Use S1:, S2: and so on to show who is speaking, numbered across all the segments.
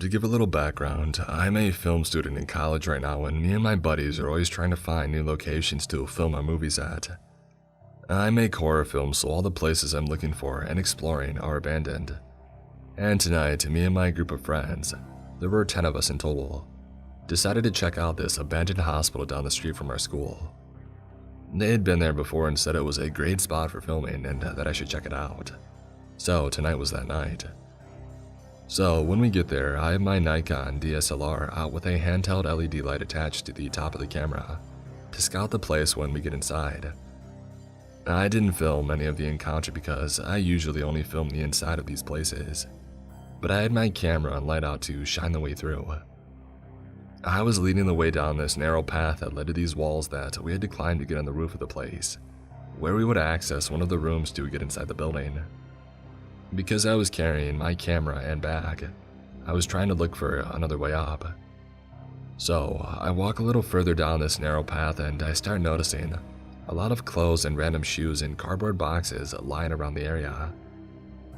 S1: To give a little background, I'm a film student in college right now, and me and my buddies are always trying to find new locations to film our movies at. I make horror films, so all the places I'm looking for and exploring are abandoned. And tonight, me and my group of friends, there were 10 of us in total, decided to check out this abandoned hospital down the street from our school. They had been there before and said it was a great spot for filming and that I should check it out. So tonight was that night. So when we get there, I have my Nikon DSLR out with a handheld LED light attached to the top of the camera to scout the place when we get inside. I didn't film any of the encounter because I usually only film the inside of these places, but I had my camera and light out to shine the way through. I was leading the way down this narrow path that led to these walls that we had to climb to get on the roof of the place, where we would access one of the rooms to get inside the building. Because I was carrying my camera and bag, I was trying to look for another way up. So I walk a little further down this narrow path and I start noticing a lot of clothes and random shoes in cardboard boxes lying around the area.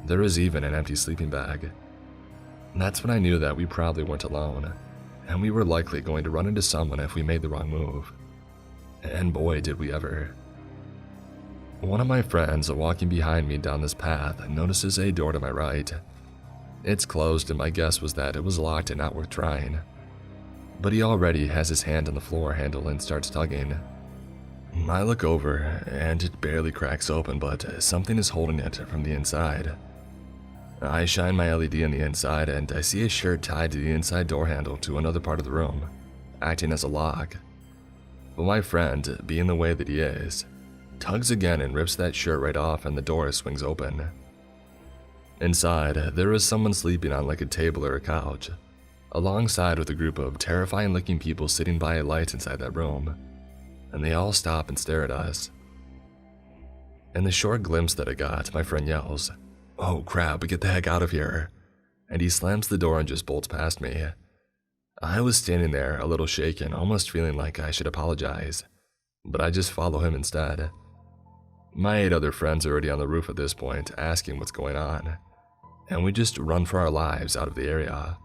S1: There was even an empty sleeping bag. That's when I knew that we probably weren't alone, and we were likely going to run into someone if we made the wrong move. And boy, did we ever. One of my friends walking behind me down this path notices a door to my right. It's closed, and my guess was that it was locked and not worth trying. But he already has his hand on the floor handle and starts tugging. I look over, and it barely cracks open, but something is holding it from the inside. I shine my LED on the inside, and I see a shirt tied to the inside door handle to another part of the room, acting as a lock. But my friend, being the way that he is, tugs again and rips that shirt right off, and the door swings open. Inside, there is someone sleeping on like a table or a couch, alongside with a group of terrifying looking people sitting by a light inside that room, and they all stop and stare at us. In the short glimpse that I got, my friend yells, "Oh crap, get the heck out of here," and he slams the door and just bolts past me. I was standing there, a little shaken, almost feeling like I should apologize, but I just follow him instead. My 8 other friends are already on the roof at this point, asking what's going on, and we just run for our lives out of the area.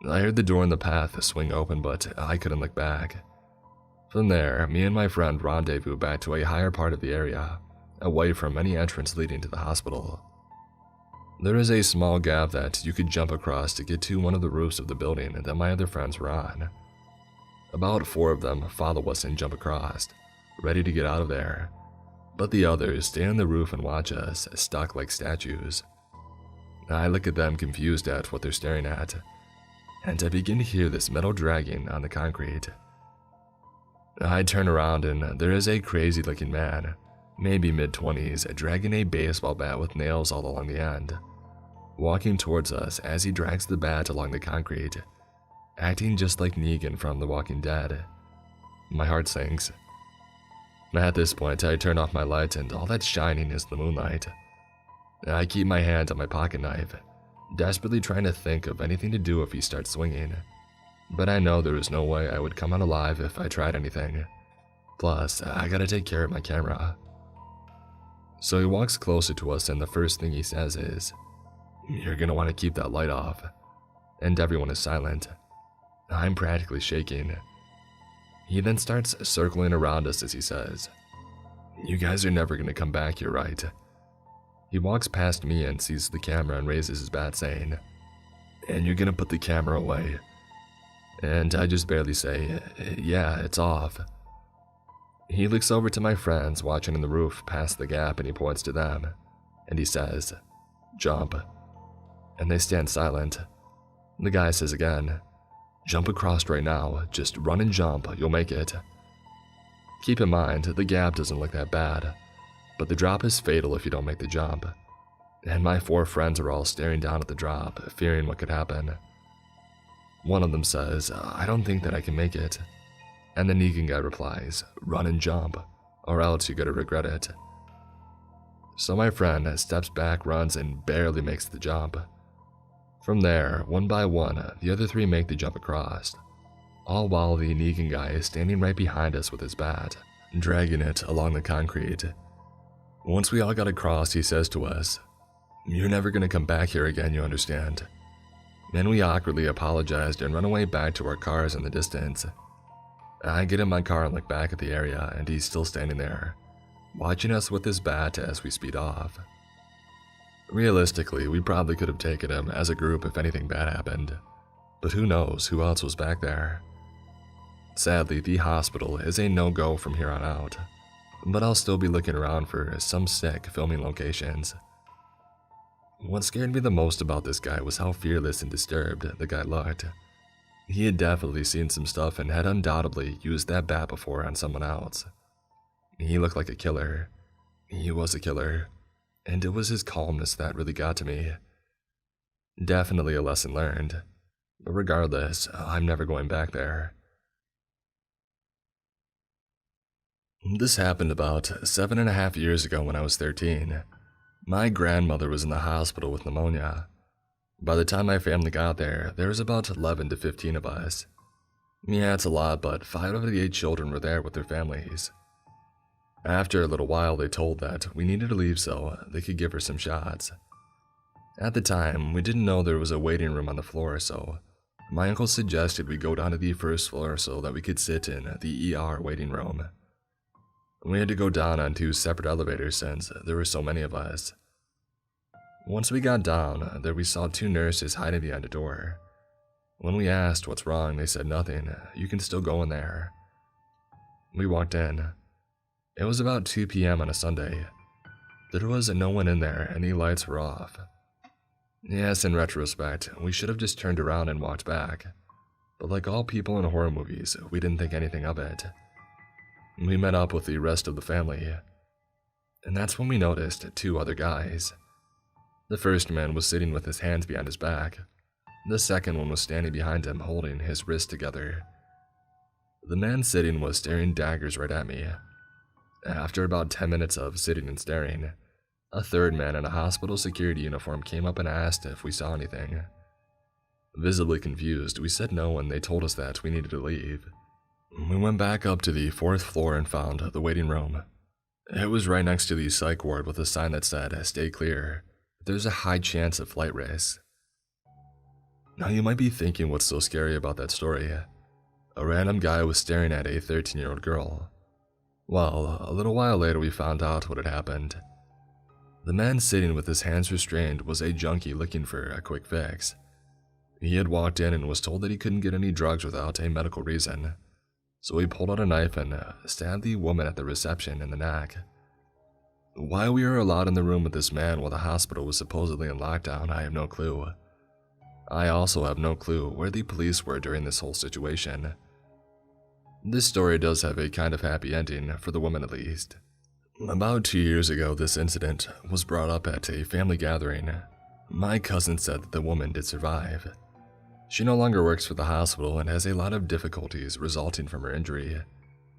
S1: I heard the door in the path swing open, but I couldn't look back. From there, me and my friend rendezvous back to a higher part of the area, away from any entrance leading to the hospital. There is a small gap that you could jump across to get to one of the roofs of the building that my other friends were on. About 4 of them follow us and jump across, ready to get out of there, but the others stay on the roof and watch us, stuck like statues. I look at them confused at what they're staring at, and I begin to hear this metal dragging on the concrete. I turn around and there is a crazy looking man, maybe mid-20s, dragging a baseball bat with nails all along the end, walking towards us as he drags the bat along the concrete, acting just like Negan from The Walking Dead. My heart sinks. At this point, I turn off my light and all that's shining is the moonlight. I keep my hand on my pocket knife, desperately trying to think of anything to do if he starts swinging, but I know there is no way I would come out alive if I tried anything. Plus, I gotta take care of my camera. So he walks closer to us and the first thing he says is, "You're gonna want to keep that light off," and everyone is silent. I'm practically shaking. He then starts circling around us as he says, "You guys are never gonna come back here, right?" He walks past me and sees the camera and raises his bat saying, "And you're gonna put the camera away?" And I just barely say, "Yeah, it's off." He looks over to my friends watching on the roof past the gap and he points to them, and he says, "Jump." And they stand silent. The guy says again, "Jump across right now, just run and jump, you'll make it." Keep in mind, the gap doesn't look that bad, but the drop is fatal if you don't make the jump. And my 4 friends are all staring down at the drop, fearing what could happen. One of them says, "I don't think that I can make it." And the Negan guy replies, "Run and jump, or else you're gonna regret it." So my friend steps back, runs, and barely makes the jump. From there, one by one, the other 3 make the jump across, all while the Negan guy is standing right behind us with his bat, dragging it along the concrete. Once we all got across, he says to us, "You're never gonna come back here again, you understand? and we awkwardly apologized and run away back to our cars in the distance. I get in my car and look back at the area, and he's still standing there, watching us with his bat as we speed off. Realistically, we probably could have taken him as a group if anything bad happened, but who knows who else was back there. Sadly, the hospital is a no-go from here on out, but I'll still be looking around for some sick filming locations. What scared me the most about this guy was how fearless and disturbed the guy looked. He had definitely seen some stuff and had undoubtedly used that bat before on someone else. He looked like a killer. He was a killer, and it was his calmness that really got to me. Definitely a lesson learned, but regardless, I'm never going back there. This happened about 7.5 years ago when I was 13. My grandmother was in the hospital with pneumonia. By the time my family got there was about 11 to 15 of us. Yeah, it's a lot, but 5 of the 8 children were there with their families. After a little while, they told that we needed to leave so they could give her some shots. At the time, we didn't know there was a waiting room on the floor, so my uncle suggested we go down to the first floor so that we could sit in the ER waiting room. We had to go down on 2 separate elevators since there were so many of us. Once we got down, there we saw 2 nurses hiding behind a door. When we asked what's wrong, they said nothing, you can still go in there. We walked in. It was about 2 p.m. on a Sunday. There was no one in there and the lights were off. Yes, in retrospect, we should have just turned around and walked back. But like all people in horror movies, we didn't think anything of it. We met up with the rest of the family, and that's when we noticed 2 other guys. The first man was sitting with his hands behind his back. The second one was standing behind him holding his wrists together. The man sitting was staring daggers right at me. After about 10 minutes of sitting and staring, a third man in a hospital security uniform came up and asked if we saw anything. Visibly confused, we said no and they told us that we needed to leave. We went back up to the 4th floor and found the waiting room. It was right next to the psych ward with a sign that said, "Stay clear. There's a high chance of flight risk." Now you might be thinking what's so scary about that story. A random guy was staring at a 13-year-old girl. Well, a little while later we found out what had happened. The man sitting with his hands restrained was a junkie looking for a quick fix. He had walked in and was told that he couldn't get any drugs without a medical reason. So he pulled out a knife and stabbed the woman at the reception in the neck. Why we were allowed in the room with this man while the hospital was supposedly in lockdown, I have no clue. I also have no clue where the police were during this whole situation. This story does have a kind of happy ending, for the woman at least. About 2 years ago, this incident was brought up at a family gathering. My cousin said that the woman did survive. She no longer works for the hospital and has a lot of difficulties resulting from her injury,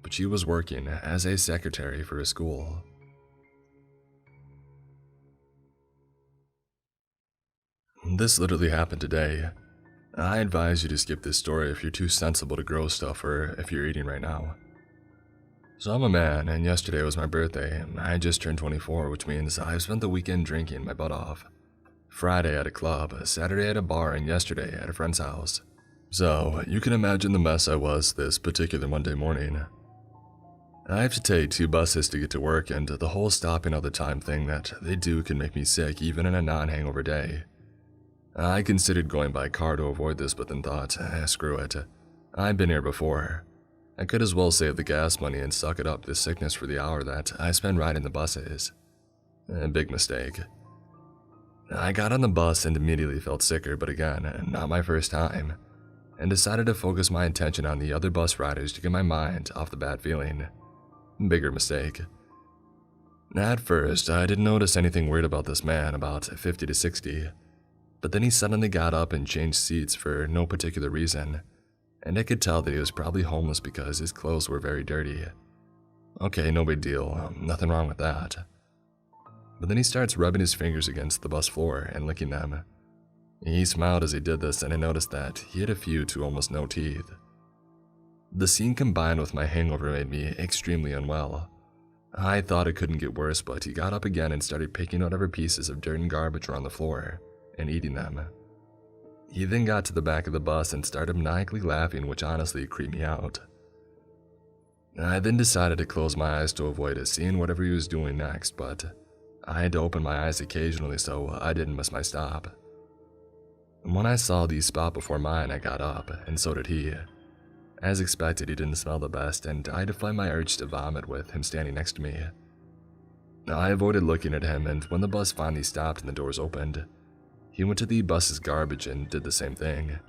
S1: but she was working as a secretary for a school. This literally happened today. I advise you to skip this story if you're too sensible to gross stuff or if you're eating right now. So I'm a man, and yesterday was my birthday. I just turned 24, which means I've spent the weekend drinking my butt off. Friday at a club, Saturday at a bar, and yesterday at a friend's house. So, you can imagine the mess I was this particular Monday morning. I have to take 2 buses to get to work, and the whole stopping all the time thing that they do can make me sick even in a non-hangover day. I considered going by car to avoid this, but then thought, screw it. I've been here before. I could as well save the gas money and suck it up this sickness for the hour that I spend riding the buses. A big mistake. I got on the bus and immediately felt sicker, but again, not my first time, and decided to focus my attention on the other bus riders to get my mind off the bad feeling. Bigger mistake. At first, I didn't notice anything weird about this man, about 50 to 60, but then he suddenly got up and changed seats for no particular reason, and I could tell that he was probably homeless because his clothes were very dirty. Okay, no big deal, nothing wrong with that. But then he starts rubbing his fingers against the bus floor and licking them. He smiled as he did this, and I noticed that he had a few to almost no teeth. The scene combined with my hangover made me extremely unwell. I thought it couldn't get worse, but he got up again and started picking whatever pieces of dirt and garbage were on the floor and eating them. He then got to the back of the bus and started maniacally laughing, which honestly creeped me out. I then decided to close my eyes to avoid seeing whatever he was doing next, but I had to open my eyes occasionally so I didn't miss my stop. When I saw the spot before mine, I got up, and so did he. As expected, he didn't smell the best, and I had to fight my urge to vomit with him standing next to me. I avoided looking at him, and when the bus finally stopped and the doors opened, he went to the bus's garbage and did the same thing.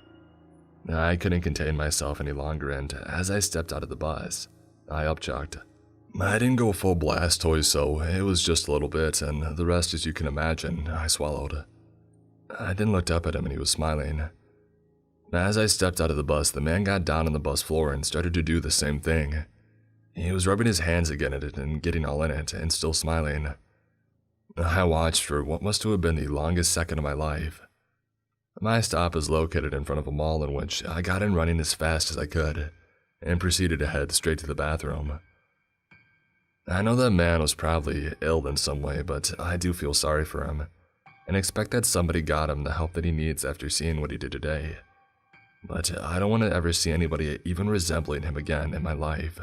S1: I couldn't contain myself any longer, and as I stepped out of the bus, I upchucked. I didn't go full blast toys, so it was just a little bit, and the rest, as you can imagine, I swallowed. I then looked up at him and he was smiling. As I stepped out of the bus, the man got down on the bus floor and started to do the same thing. He was rubbing his hands again at it and getting all in it and still smiling. I watched for what must have been the longest second of my life. My stop is located in front of a mall in which I got in running as fast as I could and proceeded to head straight to the bathroom. I know that man was probably ill in some way, but I do feel sorry for him and expect that somebody got him the help that he needs after seeing what he did today. But I don't want to ever see anybody even resembling him again in my life.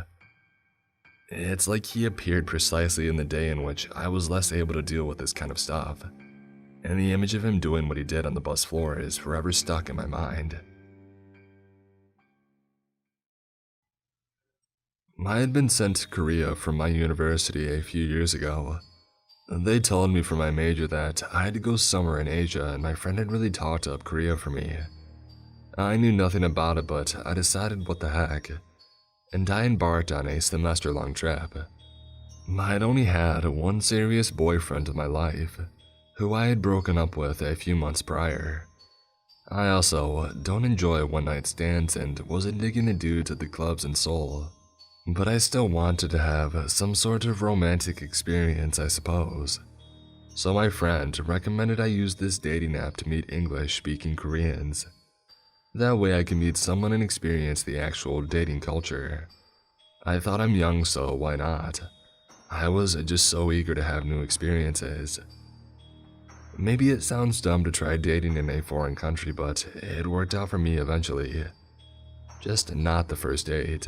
S1: It's like he appeared precisely in the day in which I was less able to deal with this kind of stuff, and the image of him doing what he did on the bus floor is forever stuck in my mind. I had been sent to Korea from my university a few years ago. They told me for my major that I had to go somewhere in Asia, and my friend had really talked up Korea for me. I knew nothing about it, but I decided what the heck, and I embarked on a semester-long trip. I had only had one serious boyfriend in my life, who I had broken up with a few months prior. I also don't enjoy one-night stands and wasn't digging the dudes at the clubs in Seoul. But I still wanted to have some sort of romantic experience, I suppose. So my friend recommended I use this dating app to meet English-speaking Koreans. That way I can meet someone and experience the actual dating culture. I thought I'm young, so why not? I was just so eager to have new experiences. Maybe it sounds dumb to try dating in a foreign country, but it worked out for me eventually. Just not the first date.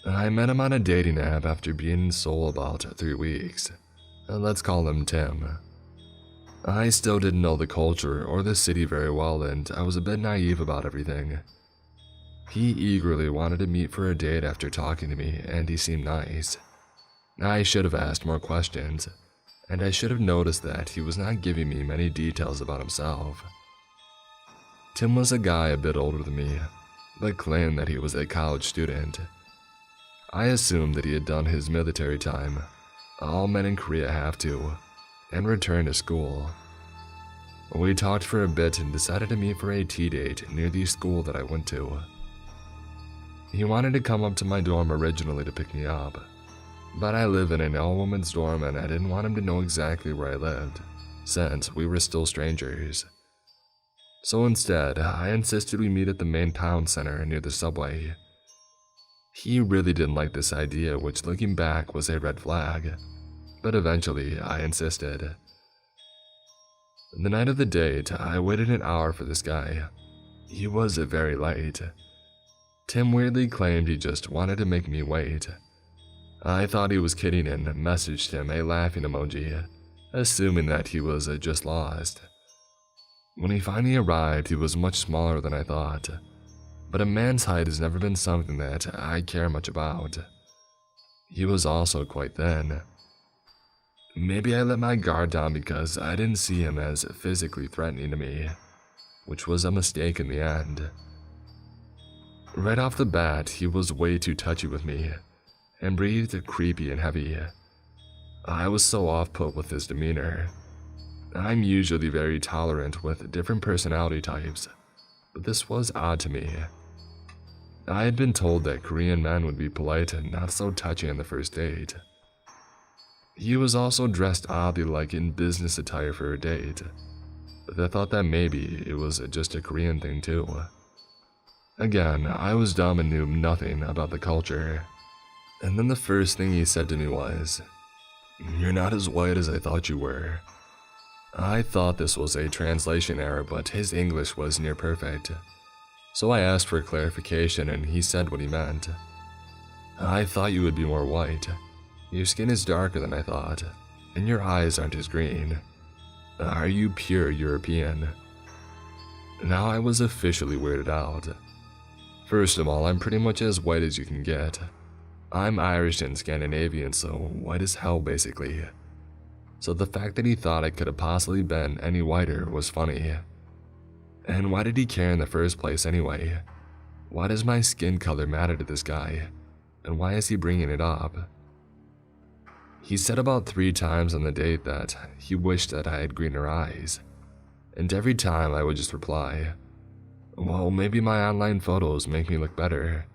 S1: I met him on a dating app after being in Seoul about 3 weeks. Let's call him Tim. I still didn't know the culture or the city very well, and I was a bit naive about everything. He eagerly wanted to meet for a date after talking to me, and he seemed nice. I should have asked more questions, and I should have noticed that he was not giving me many details about himself. Tim was a guy a bit older than me, but claimed that he was a college student. I assumed that he had done his military time. All men in Korea have to, and returned to school. We talked for a bit and decided to meet for a tea date near the school that I went to. He wanted to come up to my dorm originally to pick me up, but I live in an all-women's dorm and I didn't want him to know exactly where I lived, since we were still strangers. So instead, I insisted we meet at the main town center near the subway. He really didn't like this idea, which looking back was a red flag, but eventually I insisted. The night of the date, I waited an hour for this guy. He was very late. Tim weirdly claimed he just wanted to make me wait. I thought he was kidding and messaged him a laughing emoji, assuming that he was just lost. When he finally arrived, he was much smaller than I thought. But a man's height has never been something that I care much about. He was also quite thin. Maybe I let my guard down because I didn't see him as physically threatening to me, which was a mistake in the end. Right off the bat, he was way too touchy with me, and breathed creepy and heavy. I was so off-put with his demeanor. I'm usually very tolerant with different personality types, but this was odd to me. I had been told that Korean men would be polite and not so touchy on the first date. He was also dressed oddly like in business attire for a date, but I thought that maybe it was just a Korean thing too. Again, I was dumb and knew nothing about the culture. And then the first thing he said to me was, "You're not as white as I thought you were." I thought this was a translation error, but his English was near perfect. So I asked for clarification and he said what he meant. I thought you would be more white. Your skin is darker than I thought, and your eyes aren't as green. Are you pure European? Now I was officially weirded out. First of all, I'm pretty much as white as you can get. I'm Irish and Scandinavian, so white as hell basically. So the fact that he thought I could have possibly been any whiter was funny. And why did he care in the first place anyway? Why does my skin color matter to this guy? And why is he bringing it up? He said about 3 times on the date that he wished that I had greener eyes. And every time I would just reply, well, maybe my online photos make me look better.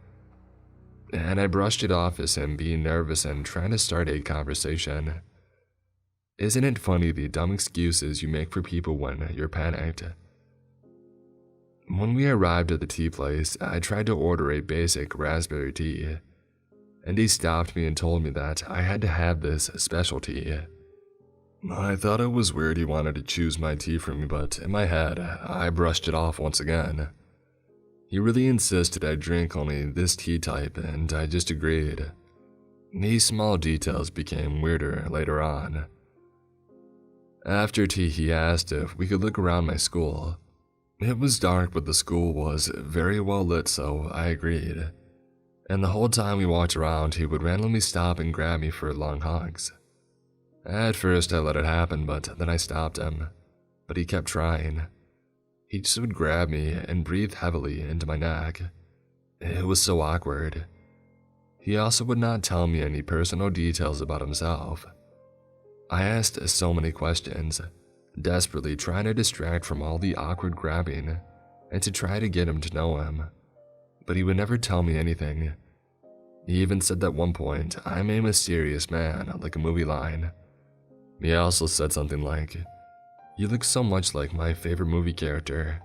S1: And I brushed it off as him being nervous and trying to start a conversation. Isn't it funny the dumb excuses you make for people when you're panicked? When we arrived at the tea place, I tried to order a basic raspberry tea, and he stopped me and told me that I had to have this specialty. I thought it was weird he wanted to choose my tea for me, but in my head, I brushed it off once again. He really insisted I drink only this tea type, and I just agreed. These small details became weirder later on. After tea, he asked if we could look around my school. It was dark, but the school was very well lit, so I agreed. And the whole time we walked around, he would randomly stop and grab me for long hugs. At first, I let it happen, but then I stopped him. But he kept trying. He just would grab me and breathe heavily into my neck. It was so awkward. He also would not tell me any personal details about himself. I asked so many questions, desperately trying to distract from all the awkward grabbing and to try to get him to know him. But he would never tell me anything. He even said at one point, I'm a mysterious man, like a movie line. He also said something like, you look so much like my favorite movie character.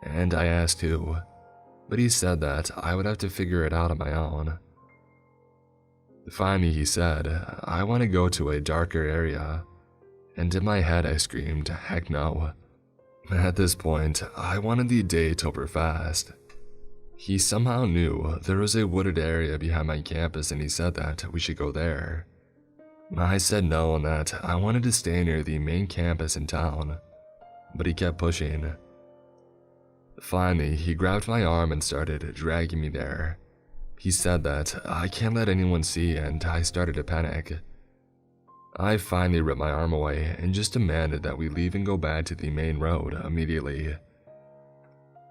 S1: And I asked who, but he said that I would have to figure it out on my own. Finally, he said, I want to go to a darker area. And in my head, I screamed, heck no. At this point, I wanted the date over fast. He somehow knew there was a wooded area behind my campus and he said that we should go there. I said no and that I wanted to stay near the main campus in town, but he kept pushing. Finally, he grabbed my arm and started dragging me there. He said that I can't let anyone see and I started to panic. I finally ripped my arm away and just demanded that we leave and go back to the main road immediately.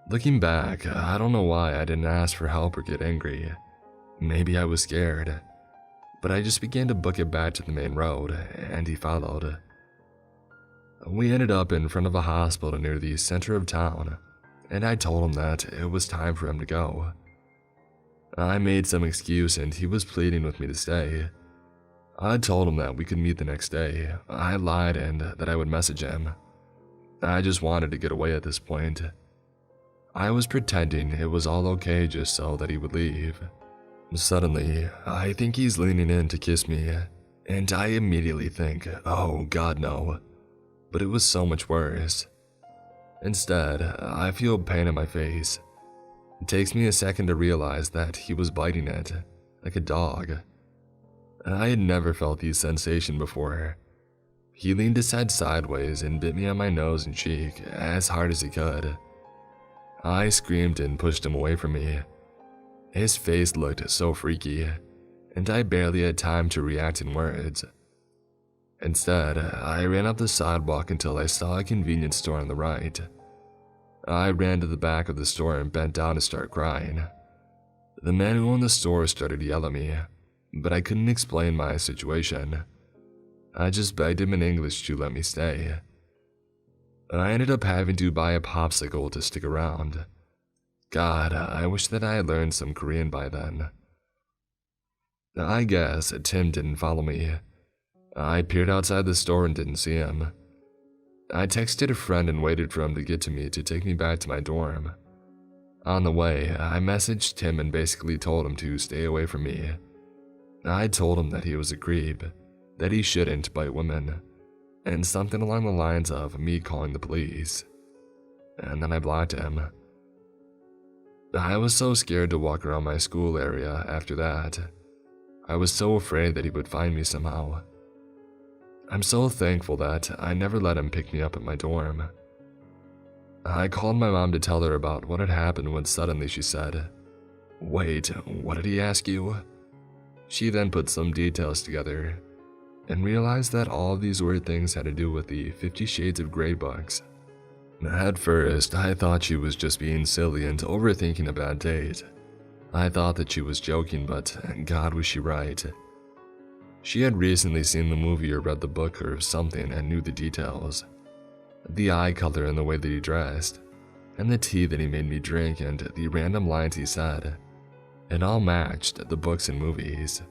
S1: Looking back, I don't know why I didn't ask for help or get angry. Maybe I was scared. But I just began to book it back to the main road, and he followed. We ended up in front of a hospital near the center of town, and I told him that it was time for him to go. I made some excuse and he was pleading with me to stay. I told him that we could meet the next day. I lied and that I would message him. I just wanted to get away at this point. I was pretending it was all okay just so that he would leave. Suddenly, I think he's leaning in to kiss me, and I immediately think, oh god no. But it was so much worse. Instead, I feel pain in my face. It takes me a second to realize that he was biting it, like a dog. I had never felt the sensation before. He leaned his head sideways and bit me on my nose and cheek as hard as he could. I screamed and pushed him away from me. His face looked so freaky, and I barely had time to react in words. Instead, I ran up the sidewalk until I saw a convenience store on the right. I ran to the back of the store and bent down to start crying. The man who owned the store started to yell at me, but I couldn't explain my situation. I just begged him in English to let me stay. I ended up having to buy a popsicle to stick around. God, I wish that I had learned some Korean by then. I guess Tim didn't follow me. I peered outside the store and didn't see him. I texted a friend and waited for him to get to me to take me back to my dorm. On the way, I messaged Tim and basically told him to stay away from me. I told him that he was a creep, that he shouldn't bite women. and something along the lines of me calling the police. And then I blocked him. I was so scared to walk around my school area after that. I was so afraid that he would find me somehow. I'm so thankful that I never let him pick me up at my dorm. I called my mom to tell her about what had happened when suddenly she said, "Wait, what did he ask you?" She then put some details together and realized that all of these weird things had to do with the 50 Shades of Grey books. At first, I thought she was just being silly and overthinking a bad date. I thought that she was joking, but God, was she right. She had recently seen the movie or read the book or something and knew the details. The eye color and the way that he dressed, and the tea that he made me drink and the random lines he said. It all matched the books and movies.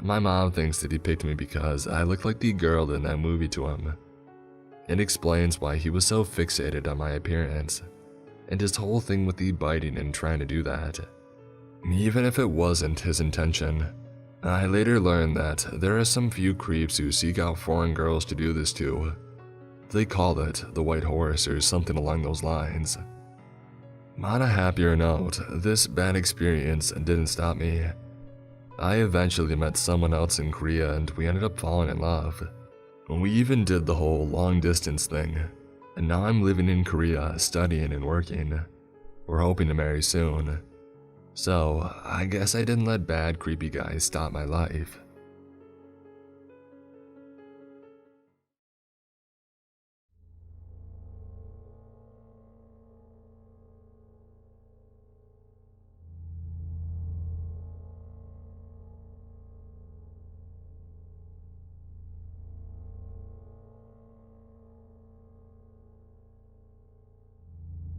S1: My mom thinks that he picked me because I look like the girl in that movie to him. It explains why he was so fixated on my appearance, and his whole thing with the biting and trying to do that. Even if it wasn't his intention, I later learned that there are some few creeps who seek out foreign girls to do this to. They call it the white horse or something along those lines. On a happier note, this bad experience didn't stop me. I eventually met someone else in Korea and we ended up falling in love. We even did the whole long distance thing, and now I'm living in Korea, studying and working. We're hoping to marry soon. So, I guess I didn't let bad creepy guys stop my life.